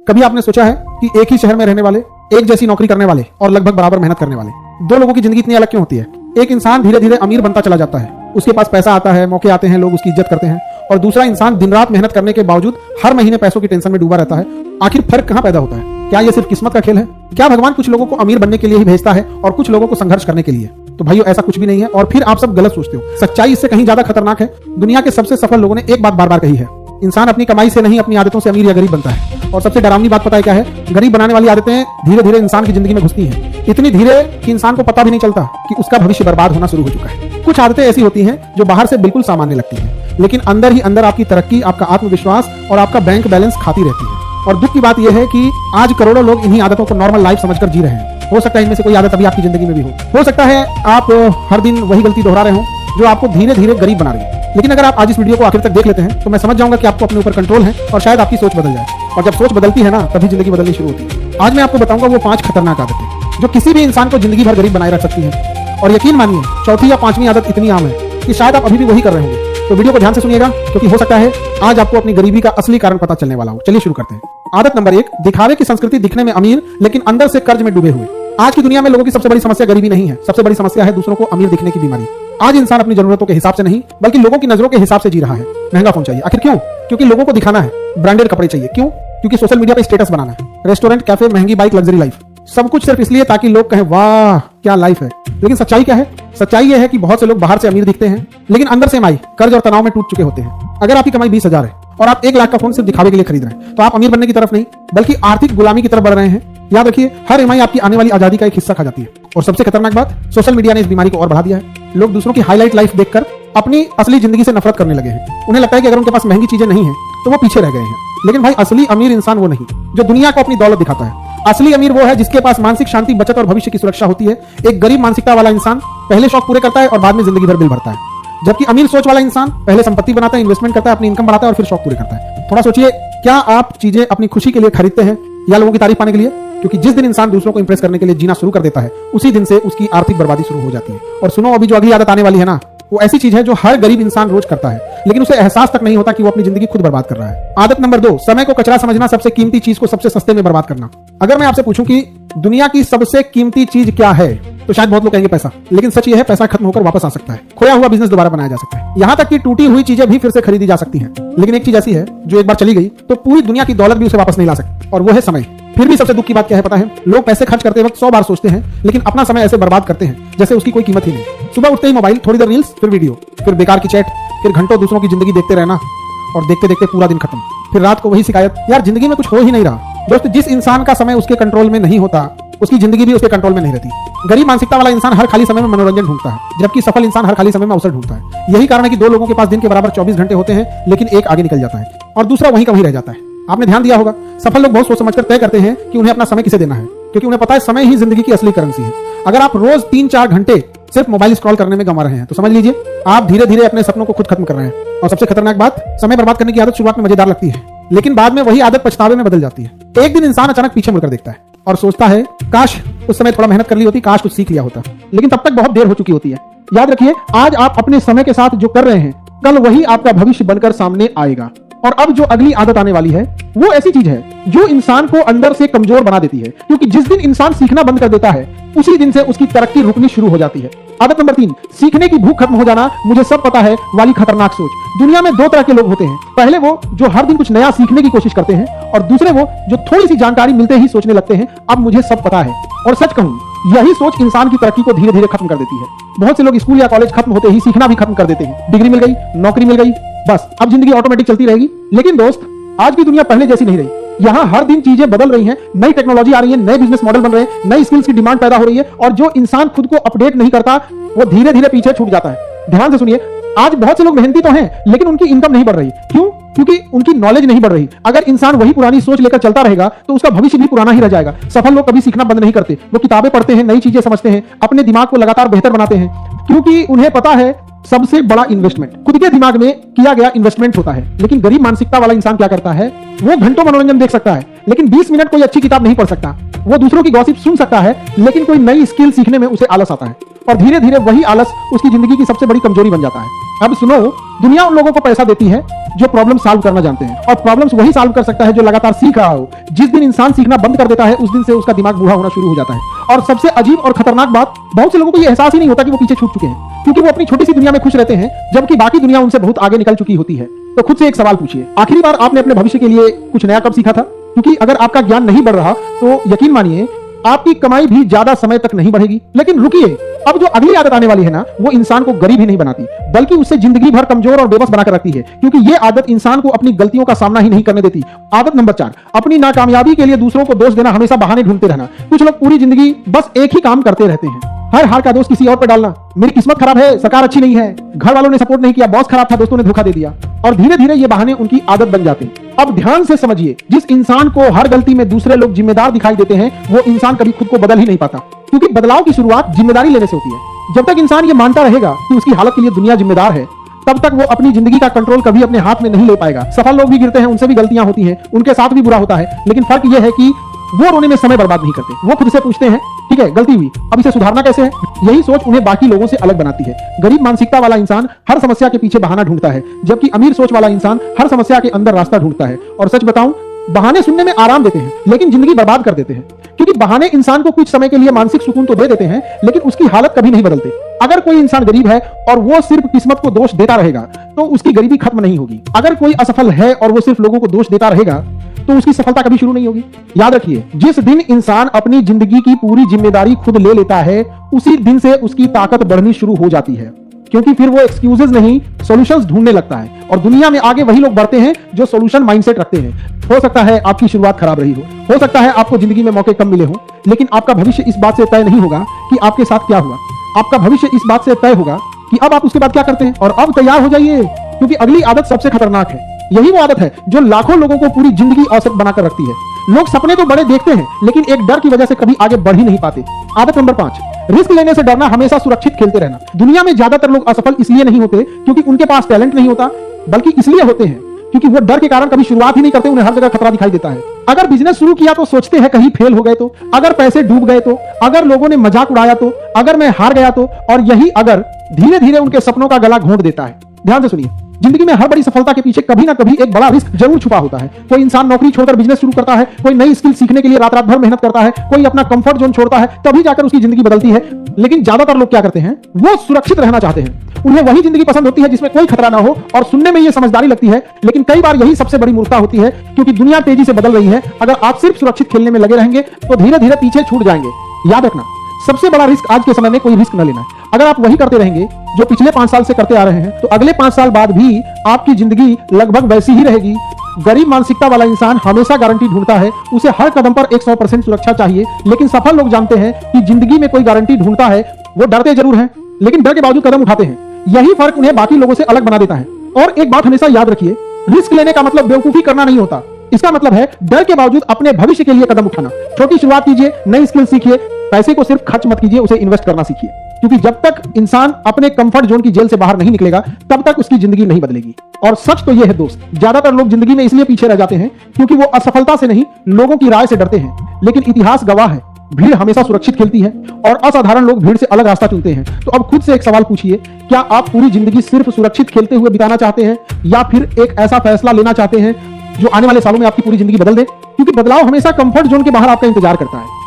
कभी आपने सोचा है कि एक ही शहर में रहने वाले, एक जैसी नौकरी करने वाले और लगभग बराबर मेहनत करने वाले दो लोगों की जिंदगी इतनी अलग क्यों होती है? एक इंसान धीरे धीरे अमीर बनता चला जाता है, उसके पास पैसा आता है, मौके आते हैं, लोग उसकी इज्जत करते हैं, और दूसरा इंसान दिन रात मेहनत करने के बावजूद हर महीने पैसों की टेंशन में डूबा रहता है। आखिर फर्क कहां पैदा होता है? क्या यह सिर्फ किस्मत का खेल है? क्या भगवान कुछ लोगों को अमीर बनने के लिए ही भेजता है और कुछ लोगों को संघर्ष करने के लिए? तो भाइयों, ऐसा कुछ भी नहीं है और फिर आप सब गलत सोचते हो। सच्चाई इससे कहीं ज्यादा खतरनाक है। दुनिया के सबसे सफल लोगों ने एक बात बार बार कही है, इंसान अपनी कमाई से नहीं अपनी आदतों से अमीर या गरीब बनता है। और सबसे डरावनी बात पता है क्या है? गरीब बनाने वाली आदतें धीरे धीरे इंसान की जिंदगी में घुसती हैं, इतनी धीरे कि इंसान को पता भी नहीं चलता कि उसका भविष्य बर्बाद होना शुरू हो चुका है। कुछ आदतें ऐसी होती हैं जो बाहर से बिल्कुल सामान्य लगती हैं, लेकिन अंदर ही अंदर आपकी तरक्की, आपका आत्मविश्वास और आपका बैंक बैलेंस खाती रहती है। और दुख की बात यह है कि आज करोड़ों लोग इन्हीं आदतों को नॉर्मल लाइफ समझकर जी रहे हैं। हो सकता है इनमें से कोई आदत अभी आपकी जिंदगी में भी हो सकता है आप हर दिन वही गलती दोहरा रहे हो जो आपको धीरे धीरे गरीब बना रही है। लेकिन अगर आप आज इस वीडियो को आखिर तक देख लेते हैं तो मैं समझ जाऊंगा कि आपको अपने ऊपर कंट्रोल है और शायद आपकी सोच बदल जाए। और जब सोच बदलती है ना, तभी जिंदगी बदलनी शुरू होती है। आज मैं आपको बताऊंगा वो 5 खतरनाक आदतें जो किसी भी इंसान को जिंदगी भर गरीब बनाए रख सकती हैं। और यकीन मानिए, चौथी या 5वीं आदत इतनी आम है कि शायद आप अभी भी वही कर रहे होंगे। तो वीडियो को ध्यान से सुनिएगा, क्योंकि हो सकता है आज आपको अपनी गरीबी का असली कारण पता चलने वाला हो। चलिए शुरू करते हैं। आदत नंबर 1, दिखावे की संस्कृति, दिखने में अमीर लेकिन अंदर से कर्ज में डूबे हुए। आज की दुनिया में लोगों की सबसे बड़ी समस्या गरीबी नहीं है, सबसे बड़ी समस्या है दूसरों को अमीर दिखने की बीमारी। आज इंसान अपनी जरूरतों के हिसाब से नहीं बल्कि लोगों की नजरों के हिसाब से जी रहा है। महंगा फोन चाहिए, आखिर क्यों? क्योंकि लोगों को दिखाना है। ब्रांडेड कपड़े चाहिए, क्यों? क्योंकि सोशल मीडिया पे स्टेटस बनाना है। रेस्टोरेंट, कैफे, महंगी बाइक, लग्जरी लाइफ, सब कुछ सिर्फ इसलिए ताकि लोग कहें वाह क्या लाइफ है। लेकिन सच्चाई क्या है? सच्चाई यह है कि बहुत से लोग बाहर से अमीर दिखते हैं लेकिन अंदर से माई कर्ज और तनाव में टूट चुके होते हैं। अगर आपकी कमाई 20,000 है और आप 1 लाख का फोन सिर्फ दिखावे के लिए खरीद रहे हैं तो आप अमीर बनने की तरफ नहीं बल्कि आर्थिक गुलामी की तरफ बढ़ रहे हैं। याद रखिए, हर ईएमआई आपकी आने वाली आजादी का एक हिस्सा खा जाती है। और सबसे खतरनाक बात, सोशल मीडिया ने इस बीमारी को और बढ़ा दिया है। लोग दूसरों की हाईलाइट लाइफ देखकर अपनी असली जिंदगी से नफरत करने लगे हैं। उन्हें लगता है कि अगर उनके पास महंगी चीजें नहीं है तो वो पीछे रह गए हैं। लेकिन भाई, असली अमीर इंसान वो नहीं जो दुनिया को अपनी दौलत दिखाता है। असली अमीर वो है जिसके पास मानसिक शांति, बचत और भविष्य की सुरक्षा होती है। एक गरीब मानसिकता वाला इंसान पहले शौक पूरे करता है और बाद में जिंदगी भर बिल भरता है, जबकि अमीर सोच वाला इंसान पहले संपत्ति बनाता है, इन्वेस्टमेंट करता है, अपनी इनकम बढ़ाता है और फिर शौक पूरे करता है। थोड़ा सोचिए, क्या आप चीजें अपनी खुशी के लिए खरीदते हैं या लोगों की तारीफ पाने के लिए? क्योंकि जिस दिन इंसान दूसरों को इंप्रेस करने के लिए जीना शुरू कर देता है, उसी दिन से उसकी आर्थिक बर्बादी शुरू हो जाती है। और सुनो, अभी जो अगली आदत आने वाली है ना, वो ऐसी चीज है जो हर गरीब इंसान रोज करता है, लेकिन उसे एहसास तक नहीं होता कि वो अपनी जिंदगी खुद बर्बाद कर रहा है। आदत नंबर 2, समय को कचरा समझना, सबसे कीमती चीज को सबसे सस्ते में बर्बाद करना। अगर मैं आपसे पूछूं कि दुनिया की सबसे कीमती चीज क्या है, तो शायद बहुत लोग कहेंगे पैसा। लेकिन सच ये है, पैसा खत्म होकर वापस आ सकता है। खोया हुआ बिजनेस दोबारा बनाया जा सकता है, यहाँ तक कि टूटी हुई चीजें भी फिर से खरीदी जा सकती हैं। लेकिन एक चीज ऐसी है जो एक बार चली गई तो पूरी दुनिया की दौलत भी उसे वापस नहीं ला सकती, और वो है समय। फिर भी सबसे दुख की बात क्या है पता है? लोग पैसे खर्च करते वक्त 100 बार सोचते हैं, लेकिन अपना समय ऐसे बर्बाद करते हैं जैसे उसकी कोई कीमत ही नहीं। सुबह उठते ही मोबाइल, थोड़ी देर रील्स, फिर वीडियो, फिर बेकार की चैट, फिर घंटों दूसरों की जिंदगी देखते रहना, और देखते देखते पूरा दिन खत्म। फिर रात को वही शिकायत, यार जिंदगी में कुछ हो ही नहीं रहा। दोस्त, जिस इंसान का समय उसके कंट्रोल में नहीं होता, उसकी जिंदगी भी उसके कंट्रोल में नहीं रहती। गरीब मानसिकता वाला इंसान हर खाली समय में मनोरंजन ढूंढता है, जबकि सफल इंसान हर खाली समय में अवसर ढूंढता है। यही कारण है कि 2 लोगों के पास दिन के बराबर 24 घंटे होते हैं, लेकिन एक आगे निकल जाता है और दूसरा वहीं का वहीं रह जाता है। आपने ध्यान दिया होगा, सफल लोग बहुत सोच समझकर तय करते हैं कि उन्हें अपना समय किसे देना है, क्योंकि उन्हें पता है समय ही जिंदगी की असली करेंसी है। अगर आप रोज 3-4 घंटे सिर्फ मोबाइल स्क्रॉल करने में गंवा रहे हैं तो समझ लीजिए आप धीरे धीरे अपने सपनों को खुद खत्म कर रहे हैं। और सबसे खतरनाक बात, समय बर्बाद करने की आदत शुरुआत में मजेदार लगती है, लेकिन बाद में वही आदत पछतावे में बदल जाती है। एक दिन इंसान अचानक पीछे मुड़कर देखता है और सोचता है काश उस समय थोड़ा मेहनत कर ली होती, काश कुछ सीख लिया होता। लेकिन तब तक बहुत देर हो चुकी होती है। याद रखिए, आज आप अपने समय के साथ जो कर रहे हैं, कल वही आपका भविष्य बनकर सामने आएगा। और अब जो अगली आदत आने वाली है वो ऐसी चीज है जो इंसान को अंदर से कमजोर बना देती है, क्योंकि जिस दिन इंसान सीखना बंद कर देता है उसी दिन से उसकी तरक्की रुकनी शुरू हो जाती है। आदत नंबर 3, सीखने की भूख खत्म हो जाना, मुझे सब पता है वाली खतरनाक सोच। दुनिया में 2 तरह के लोग होते हैं। पहले वो जो हर दिन कुछ नया सीखने की कोशिश करते हैं, और दूसरे वो जो थोड़ी सी जानकारी मिलते ही सोचने लगते हैं अब मुझे सब पता है। और सच कहूं, यही सोच इंसान की तरक्की को धीरे धीरे खत्म कर देती है। बहुत से लोग स्कूल या कॉलेज खत्म होते ही सीखना भी खत्म कर देते हैं। डिग्री मिल गई, नौकरी मिल गई, बस अब जिंदगी ऑटोमेटिक चलती रहेगी। लेकिन दोस्त, आज की दुनिया पहले जैसी नहीं रही। यहाँ हर दिन चीजें बदल रही हैं, नई टेक्नोलॉजी आ रही है, नए बिजनेस मॉडल बन रहे हैं, नई स्किल्स की डिमांड पैदा हो रही है, और जो इंसान खुद को अपडेट नहीं करता वो धीरे धीरे पीछे छूट जाता है। ध्यान से सुनिए, आज बहुत से लोग मेहनती तो हैं लेकिन उनकी इनकम नहीं बढ़ रही। क्यों? क्योंकि उनकी नॉलेज नहीं बढ़ रही। अगर इंसान वही पुरानी सोच लेकर चलता रहेगा तो उसका भविष्य भी पुराना ही रह जाएगा। सफल लोग कभी सीखना बंद नहीं करते, वो किताबें पढ़ते हैं, नई चीजें समझते हैं, अपने दिमाग को लगातार बेहतर बनाते हैं, क्योंकि उन्हें पता है सबसे बड़ा इन्वेस्टमेंट खुद के दिमाग में किया गया इन्वेस्टमेंट होता है। लेकिन गरीब मानसिकता वाला इंसान क्या करता है? वो घंटों मनोरंजन देख सकता है लेकिन 20 मिनट कोई अच्छी किताब नहीं पढ़ सकता। वो दूसरों की गॉसिप सुन सकता है लेकिन कोई नई स्किल सीखने में उसे आलस आता है। और धीरे धीरे वही आलस उसकी जिंदगी की सबसे बड़ी कमजोरी बन जाता है। अब सुनो, दुनिया उन लोगों को पैसा देती है जो प्रॉब्लम सॉल्व करना जानते हैं, और प्रॉब्लम्स वही सॉल्व कर सकता है जो लगातार सीख रहा हो। जिस दिन इंसान सीखना बंद कर देता है उस दिन से उसका दिमाग बूढ़ा होना शुरू हो जाता है। और सबसे अजीब और खतरनाक बात, बहुत से लोगों को यह एहसास ही नहीं होता कि वो पीछे छूट चुके हैं, क्योंकि वो अपनी छोटी सी दुनिया में खुश रहते हैं जबकि बाकी दुनिया उनसे बहुत आगे निकल चुकी होती है। तो खुद से एक सवाल पूछिए, आखिरी बार आपने अपने भविष्य के लिए कुछ नया कब सीखा था? क्योंकि अगर आपका ज्ञान नहीं बढ़ रहा तो यकीन मानिए आपकी कमाई भी ज्यादा समय तक नहीं बढ़ेगी। लेकिन रुकिए, अब जो अगली आदत आने वाली है ना, वो इंसान को गरीब ही नहीं बनाती बल्कि उससे जिंदगी भर कमजोर और बेबस बनाकर रखती है, क्योंकि ये आदत इंसान को अपनी गलतियों का सामना ही नहीं करने देती। आदत नंबर 4, अपनी नाकामयाबी के लिए दूसरों को दोष देना, हमेशा बहाने ढूंढते रहना। कुछ लोग पूरी जिंदगी बस एक ही काम करते रहते हैं, हर हार का दोष किसी और पर डालना। मेरी किस्मत खराब है, सरकार अच्छी नहीं है, घर वालों ने सपोर्ट नहीं किया, बॉस खराब था, दोस्तों ने धोखा दे दिया, और धीरे धीरे ये बहाने उनकी आदत बन जाते हैं। अब ध्यान से समझिए, जिस इंसान को हर गलती में दूसरे लोग जिम्मेदार दिखाई देते हैं वो इंसान कभी खुद को बदल ही नहीं पाता, क्योंकि बदलाव की शुरुआत जिम्मेदारी लेने से होती है। जब तक इंसान ये मानता रहेगा कि उसकी हालत के लिए दुनिया जिम्मेदार है, तब तक वो अपनी जिंदगी का कंट्रोल कभी अपने हाथ में नहीं ले पाएगा। सफल लोग भी गिरते हैं, उनसे भी गलतियां होती हैं, उनके साथ भी बुरा होता है, लेकिन फर्क यह है कि वो रोने में समय बर्बाद नहीं करते। वो खुद से पूछते हैं, ठीक है गलती हुई, अब इसे सुधारना कैसे है। यही सोच उन्हें बाकी लोगों से अलग बनाती है। गरीब मानसिकता वाला इंसान हर समस्या के पीछे बहाना ढूंढता है, जबकि अमीर सोच वाला इंसान हर समस्या के अंदर रास्ता ढूंढता है। और सच बताऊं, बहाने सुनने में आराम देते हैं लेकिन जिंदगी बर्बाद कर देते हैं, क्योंकि बहाने इंसान को कुछ समय के लिए मानसिक सुकून तो दे देते हैं लेकिन उसकी हालत कभी नहीं बदलते। अगर कोई इंसान गरीब है और वो सिर्फ किस्मत को दोष देता रहेगा तो उसकी गरीबी खत्म नहीं होगी। अगर कोई असफल है और वो सिर्फ लोगों को दोष देता रहेगा तो उसकी सफलता कभी शुरू नहीं होगी। याद रखिए, जिस दिन इंसान अपनी जिंदगी की पूरी जिम्मेदारी खुद ले लेता है उसी दिन से उसकी ताकत बढ़नी शुरू हो जाती है, क्योंकि फिर वो एक्सक्यूजेस नहीं सॉल्यूशंस ढूंढने लगता है। और दुनिया में आगे वही लोग बढ़ते हैं जो सॉल्यूशन माइंडसेट रखते हैं। हो सकता है आपकी शुरुआत खराब रही हो सकता है आपको जिंदगी में मौके कम मिले हो, लेकिन आपका भविष्य इस बात से तय नहीं होगा कि आपके साथ क्या हुआ। आपका भविष्य इस बात से तय होगा कि अब आप उसके बाद क्या करते हैं। और अब तैयार हो जाइए, क्योंकि अगली आदत सबसे खतरनाक है। यही वो आदत है जो लाखों लोगों को पूरी जिंदगी असर बनाकर रखती है। लोग सपने तो बड़े देखते हैं लेकिन एक डर की वजह से कभी आगे बढ़ ही नहीं पाते। आदत नंबर 5, रिस्क लेने से डरना, हमेशा सुरक्षित खेलते रहना। दुनिया में ज्यादातर लोग असफल इसलिए नहीं होते क्योंकि उनके पास टैलेंट नहीं होता, बल्कि इसलिए होते हैं क्योंकि वो डर के कारण कभी शुरुआत ही नहीं करते। उन्हें हर जगह खतरा दिखाई देता है। अगर बिजनेस शुरू किया तो सोचते हैं कहीं फेल हो गए तो, अगर पैसे डूब गए तो, अगर लोगों ने मजाक उड़ाया तो, अगर मैं हार गया तो, और यही अगर धीरे धीरे उनके सपनों का गला घोंट देता है। ध्यान से सुनिए, जिंदगी में हर बड़ी सफलता के पीछे कभी ना कभी एक बड़ा रिस्क जरूर छुपा होता है। कोई इंसान नौकरी छोड़कर बिजनेस शुरू करता है, कोई नई स्किल सीखने के लिए रात रात भर मेहनत करता है, कोई अपना कंफर्ट जोन छोड़ता है, तभी जाकर उसकी जिंदगी बदलती है। लेकिन ज्यादातर लोग क्या करते हैं, वो सुरक्षित रहना चाहते हैं। उन्हें वही जिंदगी पसंद होती है जिसमें कोई खतरा ना हो, और सुनने में ये समझदारी लगती है, लेकिन कई बार यही सबसे बड़ी मूर्खता होती है, क्योंकि दुनिया तेजी से बदल रही है। अगर आप सिर्फ सुरक्षित खेलने में लगे रहेंगे तो धीरे धीरे पीछे छूट जाएंगे। याद रखना, सबसे बड़ा रिस्क आज के समय में कोई रिस्क न लेना है। अगर आप वही करते रहेंगे जो पिछले 5 साल से करते आ रहे हैं तो अगले 5 साल बाद भी आपकी जिंदगी लगभग वैसी ही रहेगी। गरीब मानसिकता वाला इंसान हमेशा गारंटी ढूंढता है, उसे हर कदम पर 100% सुरक्षा चाहिए। लेकिन सफल लोग जानते हैं कि जिंदगी में कोई गारंटी ढूंढता है, वो डरते जरूर हैं लेकिन डर के बावजूद कदम उठाते हैं। यही फर्क उन्हें बाकी लोगों से अलग बना देता है। और एक बात हमेशा याद रखिए, रिस्क लेने का मतलब बेवकूफी करना नहीं होता। इसका मतलब है डर के बावजूद अपने भविष्य के लिए कदम उठाना। छोटी शुरुआत कीजिए, नई स्किल सीखिए, पैसे को सिर्फ खर्च मत कीजिए, उसे इन्वेस्ट करना सीखिए। क्योंकि जब तक इंसान अपने कंफर्ट जोन की जेल से बाहर नहीं निकलेगा तब तक उसकी जिंदगी नहीं बदलेगी। और सच तो यह है दोस्त, ज्यादातर लोग जिंदगी में इसलिए पीछे रह जाते हैं क्योंकि वो असफलता से नहीं, लोगों की राय से डरते हैं। लेकिन इतिहास गवाह है, भीड़ हमेशा सुरक्षित खेलती है और असाधारण लोग भीड़ से अलग रास्ता चुनते हैं। तो अब खुद से एक सवाल पूछिए, क्या आप पूरी जिंदगी सिर्फ सुरक्षित खेलते हुए बिताना चाहते हैं, या फिर एक ऐसा फैसला लेना चाहते हैं जो आने वाले सालों में आपकी पूरी जिंदगी बदल दे? क्योंकि बदलाव हमेशा कंफर्ट जोन के बाहर आपका इंतजार करता है।